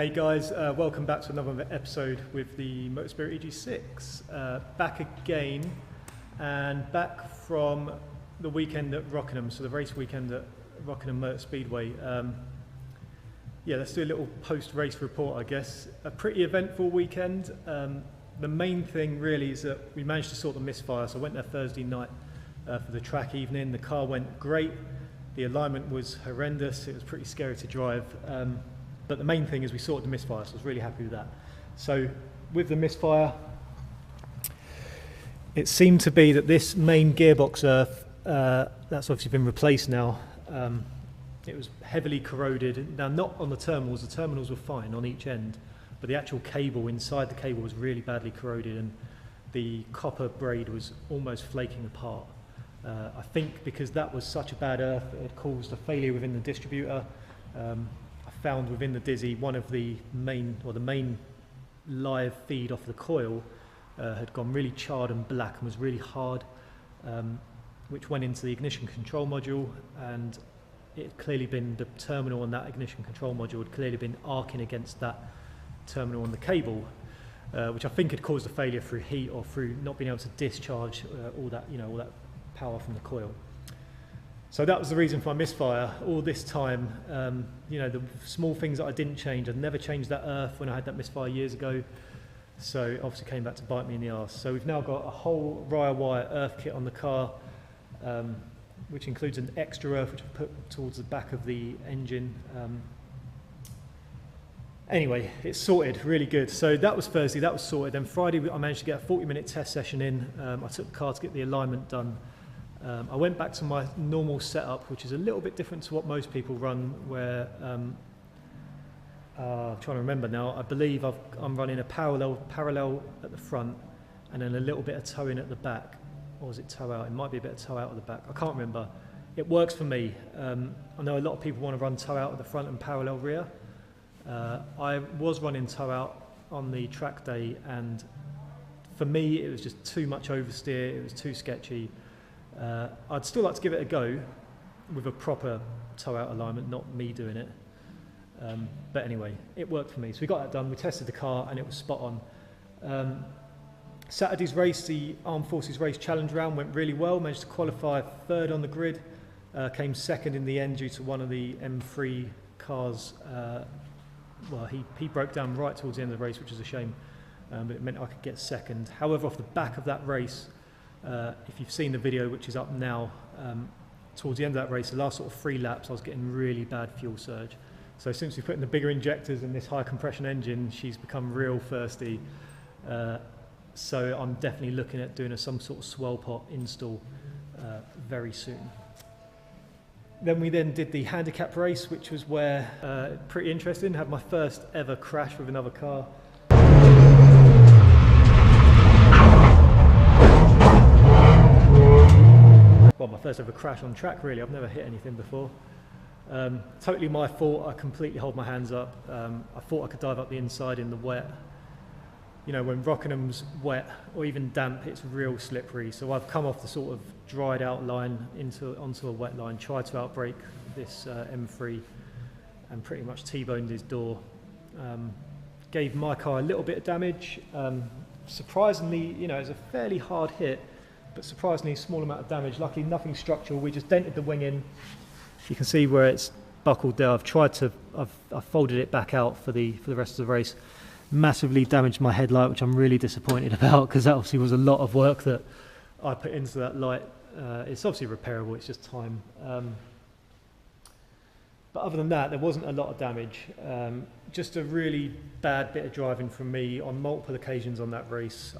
Hey guys, welcome back to another episode with the Spirit EG6. Back again, and back from the weekend at Rockingham, so the race weekend at Rockingham Motor Speedway. Yeah, let's do a little post-race report, I guess. A pretty eventful weekend. The main thing really is that we managed to sort the misfire, so I went there Thursday night for the track evening. The car went great. The alignment was horrendous. It was pretty scary to drive. But the main thing is we sorted the misfire, so I was really happy with that. So with the misfire, it seemed to be that this main gearbox earth, that's obviously been replaced now. It was heavily corroded. Now, not on the terminals were fine on each end, but the actual cable, inside the cable, was really badly corroded, and the copper braid was almost flaking apart. I think because that was such a bad earth, it had caused a failure within the distributor. I found within the Dizzy one of the main live feed off the coil had gone really charred and black and was really hard, which went into the ignition control module, and it had clearly been, the terminal on that ignition control module had clearly been arcing against that terminal on the cable, which I think had caused a failure through heat or through not being able to discharge all that power from the coil. So that was the reason for my misfire all this time. The small things that I didn't change, I'd never changed that earth when I had that misfire years ago. So it obviously came back to bite me in the arse. So we've now got a whole wire earth kit on the car, which includes an extra earth which I've put towards the back of the engine. Anyway, it's sorted, really good. So that was Thursday, that was sorted. Then Friday I managed to get a 40-minute test session in. I took the car to get the alignment done. I went back to my normal setup, which is a little bit different to what most people run, where, I'm trying to remember now, I believe I'm running a parallel at the front and then a little bit of toe in at the back. Or is it toe out? It might be a bit of toe out at the back. I can't remember. It works for me. I know a lot of people want to run toe out at the front and parallel rear. I was running toe out on the track day, and for me it was just too much oversteer, it was too sketchy. I'd still like to give it a go with a proper toe out alignment, not me doing it. But anyway, it worked for me. So we got that done, we tested the car and it was spot on. Saturday's race, the Armed Forces Race Challenge round, went really well, managed to qualify third on the grid, came second in the end due to one of the M3 cars. Well, he broke down right towards the end of the race, which is a shame, but it meant I could get second. However, off the back of that race, if you've seen the video, which is up now, towards the end of that race, the last sort of 3 laps, I was getting really bad fuel surge. So since we put in the bigger injectors in this high compression engine, she's become real thirsty. So I'm definitely looking at doing some sort of swell pot install very soon. Then we did the handicap race, which was where, pretty interesting, had my first ever crash with another car. Well, my first ever crash on track, really. I've never hit anything before. Totally my fault. I completely hold my hands up. I thought I could dive up the inside in the wet. You know, when Rockingham's wet or even damp, it's real slippery. So I've come off the sort of dried out line onto a wet line, tried to outbrake this M3 and pretty much T-boned his door. Gave my car a little bit of damage. Surprisingly, it was a fairly hard hit, but surprisingly small amount of damage. Luckily nothing structural, we just dented the wing in. You can see where it's buckled there. I've folded it back out for the rest of the race. Massively damaged my headlight, which I'm really disappointed about, because that obviously was a lot of work that I put into that light. It's obviously repairable, it's just time. But other than that, there wasn't a lot of damage. Just a really bad bit of driving from me on multiple occasions on that race.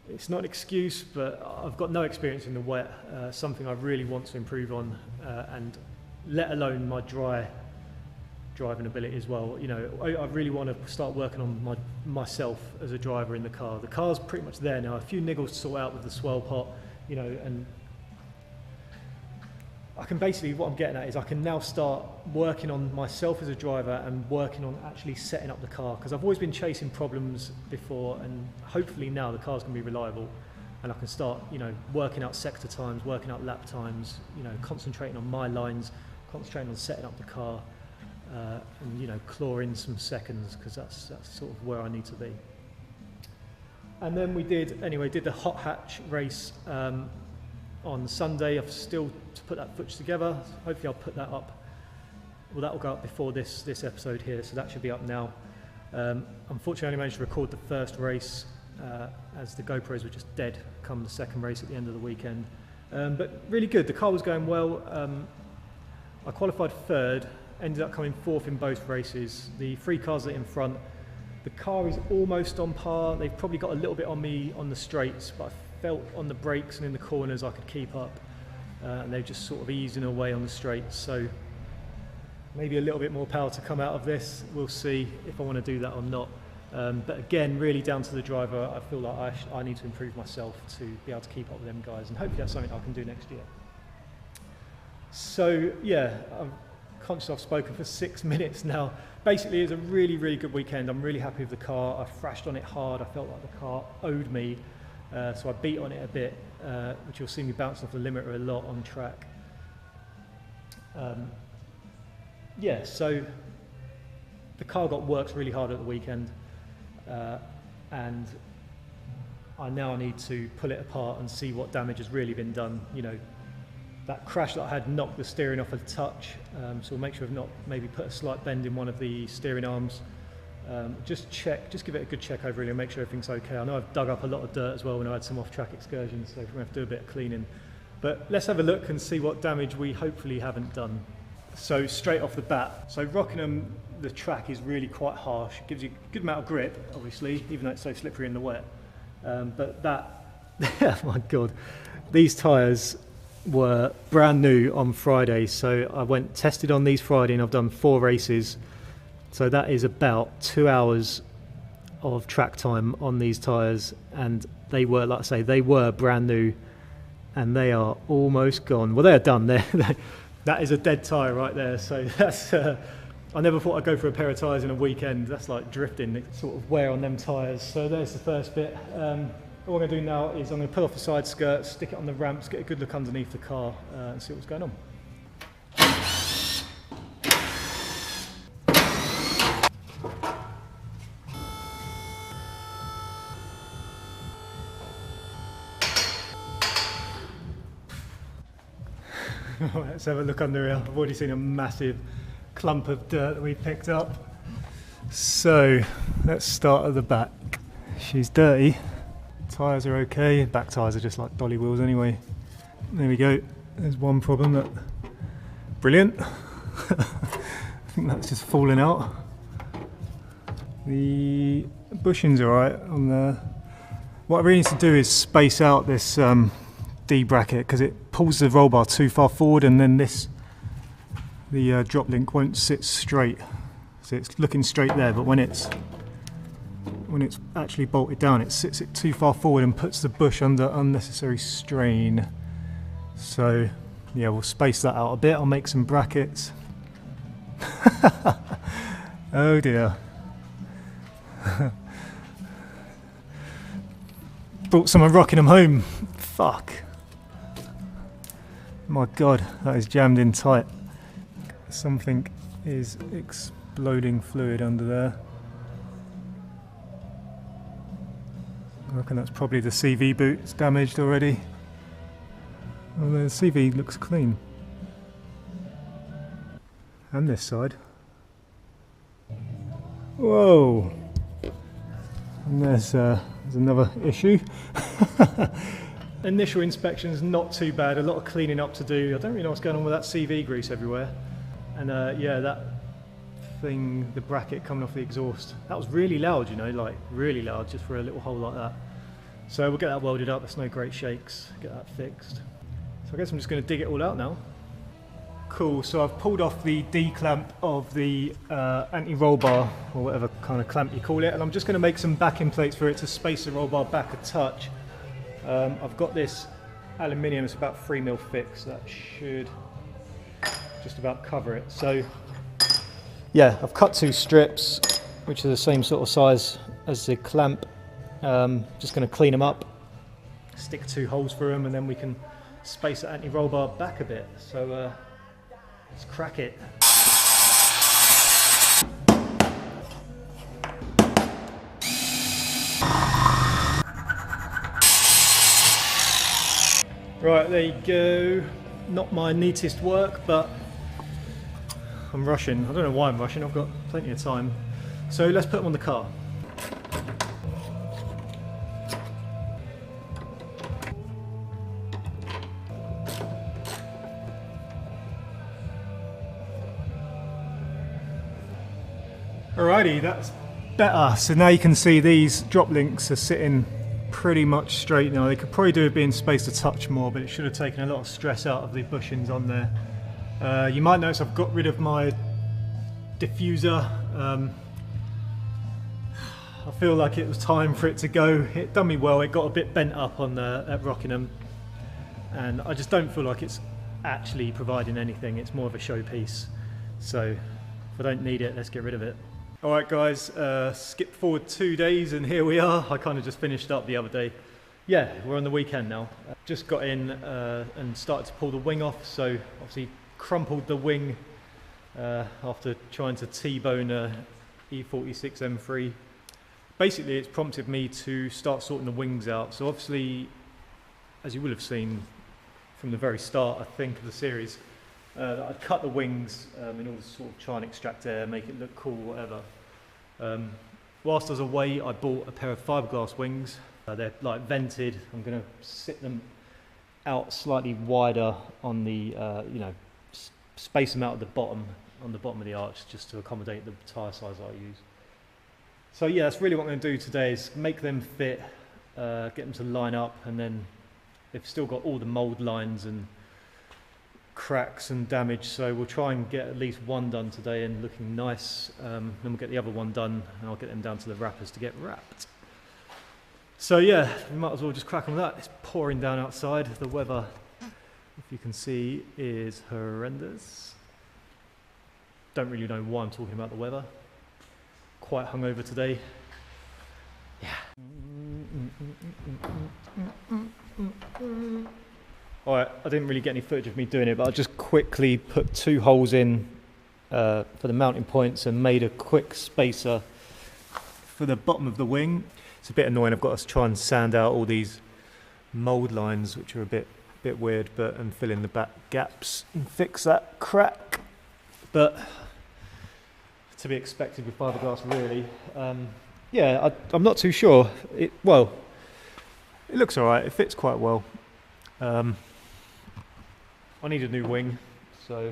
It's not an excuse, but I've got no experience in the wet, something I really want to improve on, and let alone my dry driving ability as well. I really want to start working on myself as a driver in the car. The car's pretty much there now. A few niggles to sort out with the swell pot, and I can basically, what I'm getting at is I can now start working on myself as a driver and working on actually setting up the car, because I've always been chasing problems before, and hopefully now the car's going to be reliable and I can start, working out sector times, working out lap times, concentrating on my lines, concentrating on setting up the car. and, you know, claw in some seconds, because that's sort of where I need to be. And then we did the hot hatch race on Sunday. I've still to put that footage together. Hopefully I'll put that up. Well, that will go up before this episode here, so that should be up now. Unfortunately, I only managed to record the first race as the GoPros were just dead come the second race at the end of the weekend. But really good. The car was going well. I qualified third, ended up coming fourth in both races. The three cars that are in front, the car is almost on par. They've probably got a little bit on me on the straights, but I felt on the brakes and in the corners I could keep up. And they're just sort of easing away on the straights. So maybe a little bit more power to come out of this. We'll see if I want to do that or not. But again, really down to the driver. I feel like I need to improve myself to be able to keep up with them guys, and hopefully that's something I can do next year. So yeah, I'm conscious I've spoken for 6 minutes now. Basically, it was a really, really good weekend. I'm really happy with the car. I thrashed on it hard. I felt like the car owed me, so I beat on it a bit, which you'll see me bouncing off the limiter a lot on track. Yeah, so the car got worked really hard at the weekend, and I now need to pull it apart and see what damage has really been done. You know, that crash that I had knocked the steering off a touch, so we'll make sure I've not maybe put a slight bend in one of the steering arms. Just give it a good check over really and make sure everything's okay. I know I've dug up a lot of dirt as well when I had some off-track excursions, so we're going to have to do a bit of cleaning. But let's have a look and see what damage we hopefully haven't done. So straight off the bat, so Rockingham, the track is really quite harsh. It gives you a good amount of grip, obviously, even though it's so slippery in the wet. But that, oh my God, these tyres were brand new on Friday. So I went tested on these Friday and I've done 4 races. So that is about 2 hours of track time on these tyres. And they were, like I say, they were brand new and they are almost gone. Well, they're done. That is a dead tyre right there. So that's, I never thought I'd go for a pair of tyres in a weekend. That's like drifting, it's sort of wear on them tyres. So there's the first bit. All I'm going to do now is I'm going to pull off the side skirts, stick it on the ramps, get a good look underneath the car and see what's going on. Let's have a look under here. I've already seen a massive clump of dirt that we picked up. So let's start at the back. She's dirty. Tyres are okay. Back tyres are just like dolly wheels anyway. There we go. There's one problem. That brilliant. I think that's just falling out. The bushing's alright on there. What I really need to do is space out this D bracket because it pulls the roll bar too far forward, and then the drop link won't sit straight. So it's looking straight there, but when it's actually bolted down, it sits it too far forward and puts the bush under unnecessary strain. So yeah, we'll space that out a bit. I'll make some brackets. Oh dear. Brought some of Rockingham home. Fuck. My God, that is jammed in tight. Something is exploding fluid under there. I reckon that's probably the CV boot. It's damaged already. Oh, the CV looks clean. And this side. Whoa! And there's another issue. Initial inspection's not too bad. A lot of cleaning up to do. I don't really know what's going on with that CV grease everywhere. And yeah, that thing, the bracket coming off the exhaust, that was really loud, you know, like really loud just for a little hole like that. So we'll get that welded up. That's no great shakes. Get that fixed. So I guess I'm just going to dig it all out now. Cool, so I've pulled off the D-clamp of the anti-roll bar, or whatever kind of clamp you call it, and I'm just going to make some backing plates for it to space the roll bar back a touch. I've got this aluminium, it's about 3mm thick, so that should just about cover it. So yeah, I've cut 2 strips, which are the same sort of size as the clamp. Just going to clean them up, stick 2 holes through them, and then we can space the anti-roll bar back a bit. So let's crack it. Right, there you go. Not my neatest work, but I'm rushing. I don't know why I'm rushing, I've got plenty of time. So let's put them on the car. Alrighty, that's better. So now you can see these drop links are sitting pretty much straight now. They could probably do with being spaced a touch more, but it should have taken a lot of stress out of the bushings on there. You might notice I've got rid of my diffuser. I feel like it was time for it to go. It done me well. It got a bit bent up on at Rockingham, and I just don't feel like it's actually providing anything. It's more of a showpiece. So if I don't need it, let's get rid of it. Alright guys, skip forward 2 days and here we are. I kind of just finished up the other day. Yeah, we're on the weekend now. Just got in and started to pull the wing off, so obviously crumpled the wing after trying to T-bone a E6 M3. Basically it's prompted me to start sorting the wings out. So obviously, as you will have seen from the very start I think of the series, I cut the wings in order to sort of try and extract air, make it look cool, whatever. Whilst I was away, I bought a pair of fiberglass wings. They're like vented. I'm going to sit them out slightly wider on the, you know, space them out at the bottom, on the bottom of the arch, just to accommodate the tyre size I use. So yeah, that's really what I'm going to do today, is make them fit, get them to line up, and then they've still got all the mould lines and cracks and damage, so we'll try and get at least one done today and looking nice. Then we'll get the other one done and I'll get them down to the wrappers to get wrapped. So yeah, we might as well just crack on with that. It's pouring down outside. The weather, if you can see, is horrendous. Don't really know why I'm talking about the weather. Quite hungover today. Yeah. Alright, I didn't really get any footage of me doing it, but I just quickly put 2 holes in for the mounting points and made a quick spacer for the bottom of the wing. It's a bit annoying, I've got to try and sand out all these mould lines, which are a bit weird, and fill in the back gaps and fix that crack. But to be expected with fiberglass, really. Yeah, I'm not too sure. Well, it looks alright, it fits quite well. I need a new wing, so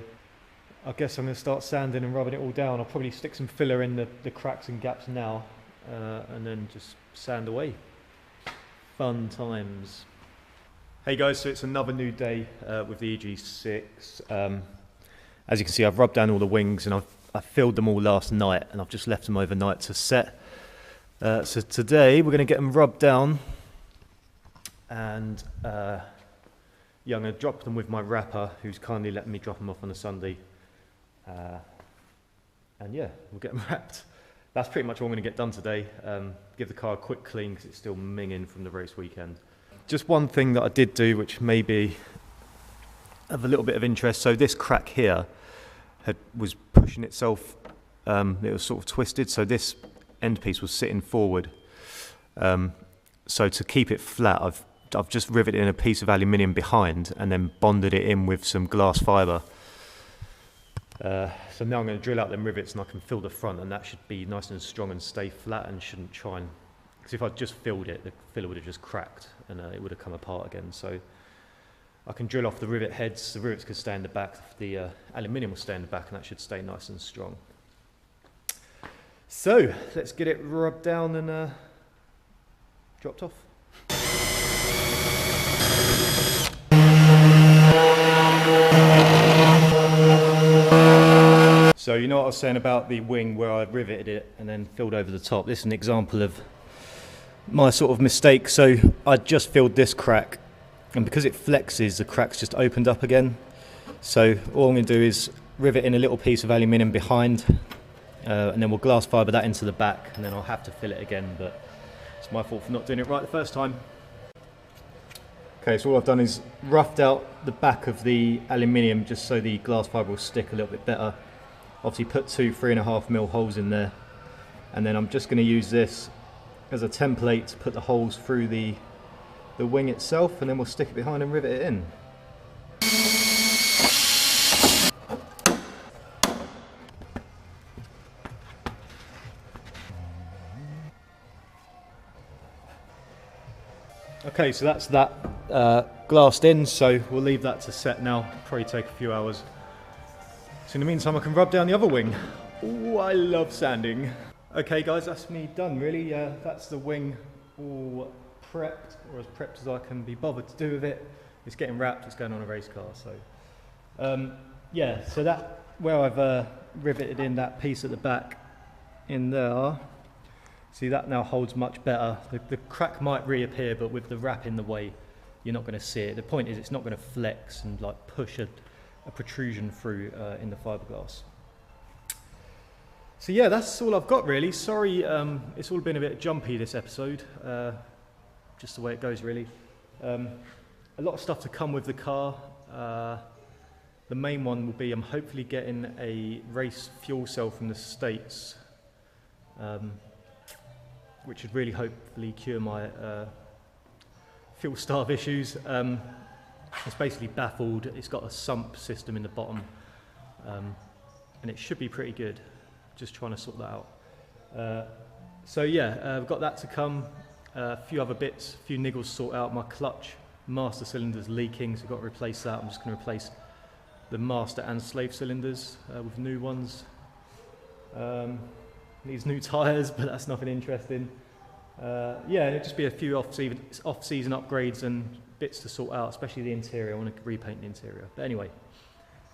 I guess I'm going to start sanding and rubbing it all down. I'll probably stick some filler in the cracks and gaps now, and then just sand away. Fun times. Hey guys, so it's another new day with the EG6. As you can see, I've rubbed down all the wings and I filled them all last night, and I've just left them overnight to set. So today we're going to get them rubbed down, and yeah, I'm going to drop them with my wrapper, who's kindly letting me drop them off on a Sunday. And yeah, we'll get them wrapped. That's pretty much all I'm going to get done today. Give the car a quick clean because it's still minging from the race weekend. Just one thing that I did do, which may be of a little bit of interest. So this crack here was pushing itself, it was sort of twisted, so this end piece was sitting forward. So to keep it flat, I've just riveted in a piece of aluminium behind and then bonded it in with some glass fibre. So now I'm going to drill out them rivets and I can fill the front, and that should be nice and strong and stay flat and shouldn't try and... Because if I just filled it, the filler would have just cracked and it would have come apart again. So I can drill off the rivet heads, the rivets could stay in the back, the aluminium will stay in the back, and that should stay nice and strong. So let's get it rubbed down and dropped off. So you know what I was saying about the wing where I riveted it and then filled over the top? This is an example of my sort of mistake. So I just filled this crack, and because it flexes, the crack's just opened up again. So all I'm going to do is rivet in a little piece of aluminium behind, and then we'll glass fibre that into the back, and then I'll have to fill it again, but it's my fault for not doing it right the first time. Okay, so all I've done is roughed out the back of the aluminium just so the glass fibre will stick a little bit better. Obviously put 2 3.5mm holes in there, and then I'm just going to use this as a template to put the holes through the the wing itself, and then we'll stick it behind and rivet it in. Okay, so that's that glassed in, so we'll leave that to set now. Probably take a few hours. So in the meantime, I can rub down the other wing. Oh, I love sanding. Okay guys, that's me done really. That's the wing all prepped, or as prepped as I can be bothered to do with it. It's getting wrapped, it's going on a race car. So yeah, so that, where I've riveted in that piece at the back in there, see that now holds much better. The crack might reappear, but with the wrap in the way, you're not going to see it. The point is it's not going to flex and like push a protrusion through in the fiberglass. So yeah, that's all I've got really. Sorry, it's all been a bit jumpy this episode, just the way it goes really. A lot of stuff to come with the car. The main one will be I'm hopefully getting a race fuel cell from the States, which would really hopefully cure my fuel starve issues. It's basically baffled, it's got a sump system in the bottom, and it should be pretty good. Just trying to sort that out. So yeah, I've got that to come, a few other bits, a few niggles to sort out. My clutch master cylinder's leaking, so I've got to replace that. I'm just going to replace the master and slave cylinders with new ones. Needs new tyres, but that's nothing interesting. Yeah, it'll just be a few off-season upgrades and bits to sort out, especially the interior. I want to repaint the interior. But anyway,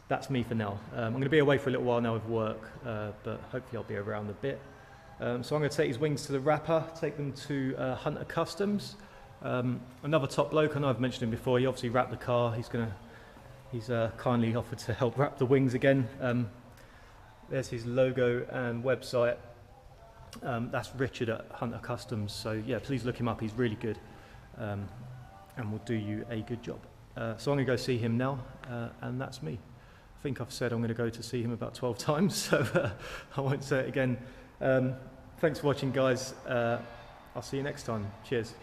that's me for now. I'm going to be away for a little while now with work, but hopefully I'll be around a bit. So I'm going to take his wings to the wrapper, take them to Hunter Customs. Another top bloke, I know I've mentioned him before, he obviously wrapped the car. He's kindly offered to help wrap the wings again. There's his logo and website. That's Richard at Hunter Customs, so yeah, please look him up, he's really good, and will do you a good job. So I'm going to go see him now, and that's me. I think I've said I'm going to go to see him about 12 times, so I won't say it again. Thanks for watching guys, I'll see you next time, cheers.